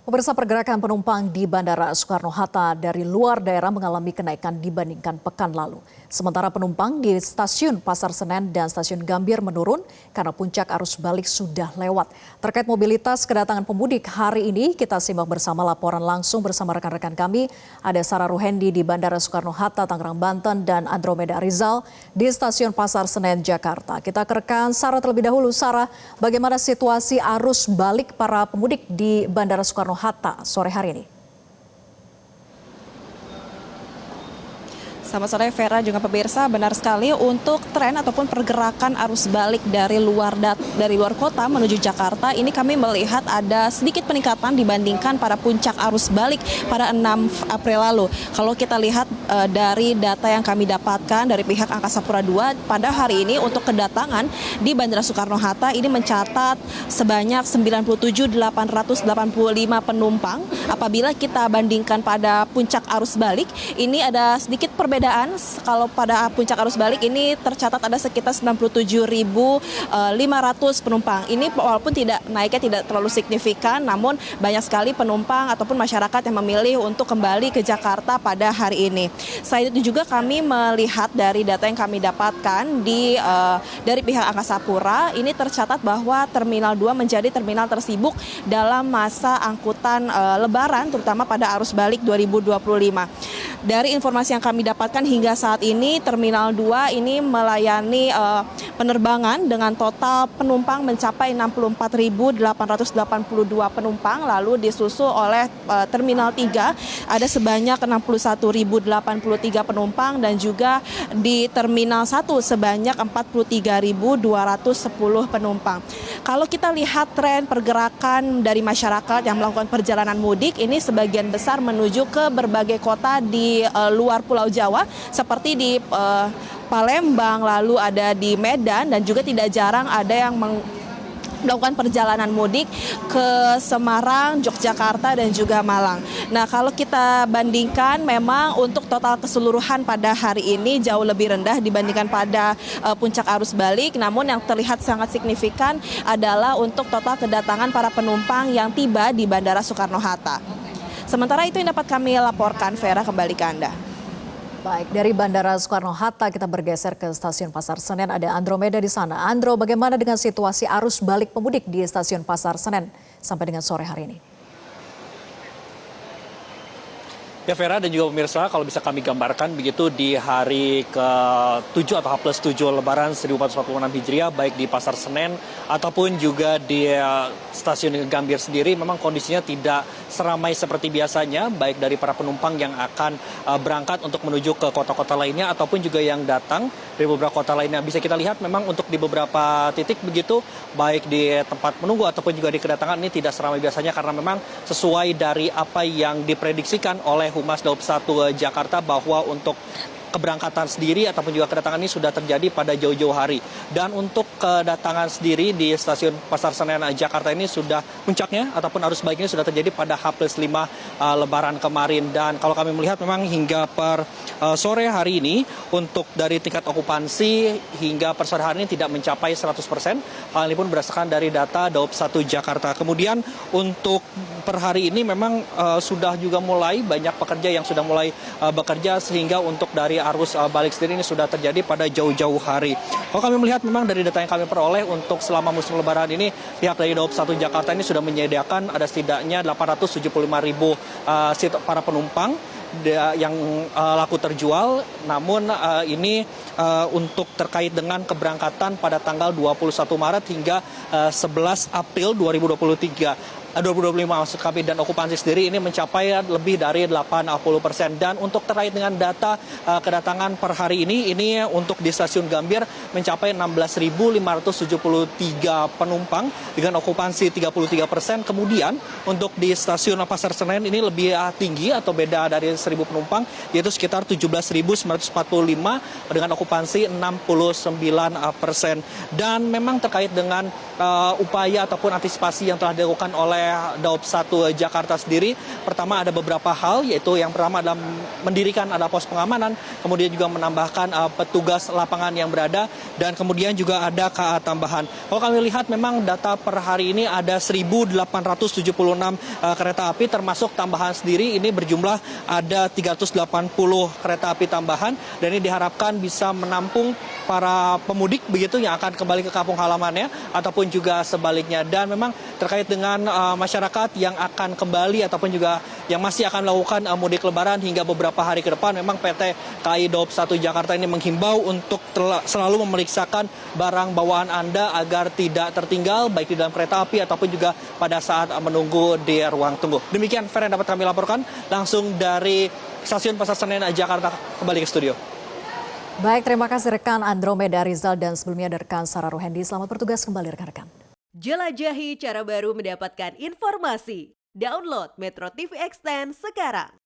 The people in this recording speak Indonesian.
Pemirsa, pergerakan penumpang di Bandara Soekarno-Hatta dari luar daerah mengalami kenaikan dibandingkan pekan lalu. Sementara penumpang di stasiun Pasar Senen dan stasiun Gambir menurun karena puncak arus balik sudah lewat. Terkait mobilitas kedatangan pemudik hari ini, kita simak bersama laporan langsung bersama rekan-rekan kami. Ada Sarah Ruhendi di Bandara Soekarno-Hatta, Tangerang, Banten, dan Andromeda Rizal di stasiun Pasar Senen, Jakarta. Kita ke rekan Sarah terlebih dahulu. Sarah, bagaimana situasi arus balik para pemudik di Bandara Soekarno-Hatta sore hari ini? Selamat sore Vera juga pemirsa, benar sekali untuk tren ataupun pergerakan arus balik dari luar kota menuju Jakarta ini kami melihat ada sedikit peningkatan dibandingkan pada puncak arus balik pada 6 April lalu. Kalau kita lihat dari data yang kami dapatkan dari pihak Angkasa Pura II pada hari ini untuk kedatangan di Bandara Soekarno-Hatta ini mencatat sebanyak 97.885 penumpang. Apabila kita bandingkan pada puncak arus balik, ini ada sedikit perbedaan. Kalau pada puncak arus balik ini tercatat ada sekitar 97.500 penumpang. Ini walaupun naiknya tidak terlalu signifikan, namun banyak sekali penumpang ataupun masyarakat yang memilih untuk kembali ke Jakarta pada hari ini. Selain itu juga kami melihat dari data yang kami dapatkan dari pihak Angkasa Pura, ini tercatat bahwa Terminal 2 menjadi terminal tersibuk dalam masa angkutan Lebaran, terutama pada arus balik 2025. Dari informasi yang kami dapatkan hingga saat ini, Terminal 2 ini melayani penerbangan dengan total penumpang mencapai 64.882 penumpang, lalu disusul oleh Terminal 3 ada sebanyak 61.083 penumpang, dan juga di Terminal 1 sebanyak 43.210 penumpang. Kalau kita lihat tren pergerakan dari masyarakat yang melakukan perjalanan mudik, ini sebagian besar menuju ke berbagai kota di luar Pulau Jawa seperti di Palembang, lalu ada di Medan, dan juga tidak jarang ada yang melakukan perjalanan mudik ke Semarang, Yogyakarta, dan juga Malang. Nah, kalau kita bandingkan memang untuk total keseluruhan pada hari ini jauh lebih rendah dibandingkan pada puncak arus balik. Namun yang terlihat sangat signifikan adalah untuk total kedatangan para penumpang yang tiba di Bandara Soekarno-Hatta. Sementara itu yang dapat kami laporkan, Vera, kembali ke Anda. Baik, dari Bandara Soekarno-Hatta kita bergeser ke stasiun Pasar Senen. Ada Andromeda di sana. Andro, bagaimana dengan situasi arus balik pemudik di stasiun Pasar Senen sampai dengan sore hari ini? Ya Vera dan juga pemirsa, kalau bisa kami gambarkan begitu di hari ke-7 atau H+7 Lebaran 1446 Hijriah, baik di Pasar Senen ataupun juga di stasiun Gambir sendiri, memang kondisinya tidak seramai seperti biasanya, baik dari para penumpang yang akan berangkat untuk menuju ke kota-kota lainnya ataupun juga yang datang dari beberapa kota lainnya. Bisa kita lihat memang untuk di beberapa titik begitu, baik di tempat menunggu ataupun juga di kedatangan, ini tidak seramai biasanya karena memang sesuai dari apa yang diprediksikan oleh Humas Daup 1 Jakarta bahwa untuk keberangkatan sendiri ataupun juga kedatangan ini sudah terjadi pada jauh-jauh hari. Dan untuk kedatangan sendiri di stasiun Pasar Senen Jakarta ini sudah puncaknya ataupun arus balik ini sudah terjadi pada H+5 Lebaran kemarin. Dan kalau kami melihat memang hingga per sore hari ini untuk dari tingkat okupansi hingga per sore hari ini tidak mencapai 100%. Hal ini pun berdasarkan dari data Daup 1 Jakarta. Kemudian untuk per hari ini memang sudah juga mulai banyak pekerja yang sudah mulai bekerja, sehingga untuk dari arus balik sendiri ini sudah terjadi pada jauh-jauh hari. Kalau kami melihat memang dari data yang kami peroleh untuk selama musim Lebaran ini, pihak dari Daup 1 Jakarta ini sudah menyediakan ada setidaknya 875.000 seat para penumpang yang laku terjual. Namun ini untuk terkait dengan keberangkatan pada tanggal 21 Maret hingga 11 April 2025 maksud kami, dan okupansi sendiri ini mencapai lebih dari 80%. Dan untuk terkait dengan data kedatangan per hari ini untuk di stasiun Gambir mencapai 16.573 penumpang dengan okupansi 33%. Kemudian untuk di stasiun Pasar Senen ini lebih tinggi atau beda dari 1.000 penumpang, yaitu sekitar 17.945 dengan okupansi 69%. Dan memang terkait dengan upaya ataupun antisipasi yang telah dilakukan oleh oleh Daob 1 Jakarta sendiri. Pertama ada beberapa hal, yaitu yang pertama adalah mendirikan ada pos pengamanan, kemudian juga menambahkan petugas lapangan yang berada, dan kemudian juga ada KA tambahan. Kalau kami lihat memang data per hari ini ada 1.876 kereta api, termasuk tambahan sendiri ini berjumlah ada 380 kereta api tambahan, dan ini diharapkan bisa menampung para pemudik begitu yang akan kembali ke kampung halamannya ataupun juga sebaliknya. Dan memang terkait dengan masyarakat yang akan kembali ataupun juga yang masih akan melakukan mudik lebaran hingga beberapa hari ke depan, memang PT KAI Daob 1 Jakarta ini menghimbau untuk selalu memeriksakan barang bawaan Anda agar tidak tertinggal baik di dalam kereta api ataupun juga pada saat menunggu di ruang tunggu. Demikian Fer yang dapat kami laporkan langsung dari Stasiun Pasar Senen Jakarta. Kembali ke studio. Baik, terima kasih rekan Andromeda Rizal dan sebelumnya ada rekan Sarah Rohendi. Selamat bertugas kembali rekan-rekan. Jelajahi cara baru mendapatkan informasi. Download Metro TV Extend sekarang.